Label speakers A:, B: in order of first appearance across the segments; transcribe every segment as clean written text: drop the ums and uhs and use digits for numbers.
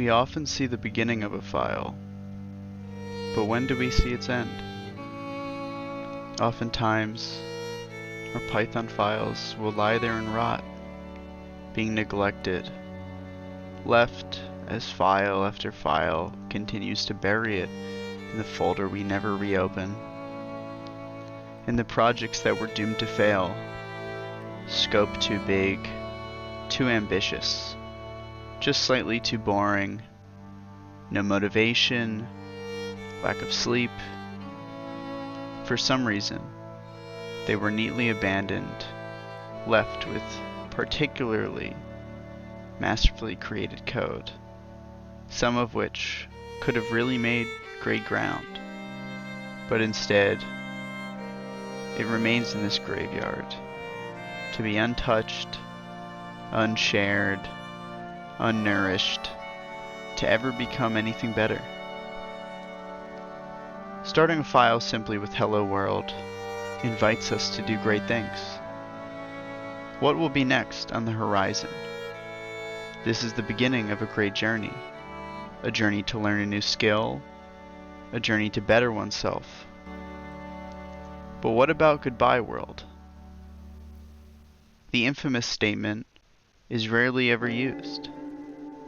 A: We often see the beginning of a file, but when do we see its end? Oftentimes, our Python files will lie there and rot, being neglected, left as file after file continues to bury it in the folder we never reopen. And the projects that were doomed to fail, scope too big, too ambitious, just slightly too boring, no motivation, lack of sleep. For some reason, they were neatly abandoned, left with particularly masterfully created code, some of which could have really made great ground, but instead, it remains in this graveyard, to be untouched, unshared, unnourished, to ever become anything better. Starting a file simply with Hello World invites us to do great things. What will be next on the horizon? This is the beginning of a great journey. A journey to learn a new skill, a journey to better oneself. But what about Goodbye World? The infamous statement is rarely ever used,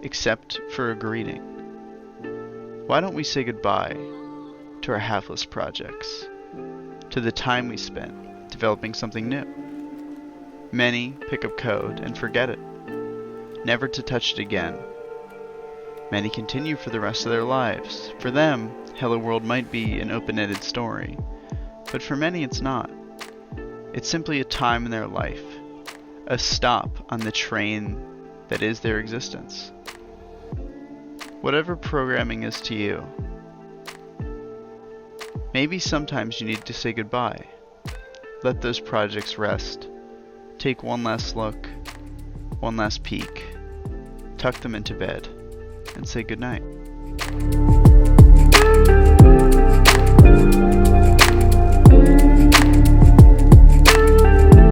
A: except for a greeting. Why don't we say goodbye to our half-less projects, to the time we spent developing something new? Many pick up code and forget it, never to touch it again. Many continue for the rest of their lives. For them, Hello World might be an open-ended story, but for many it's not. It's simply a time in their life, a stop on the train that is their existence. Whatever programming is to you, maybe sometimes you need to say goodbye. Let those projects rest. Take one last look, one last peek, tuck them into bed, and say goodnight.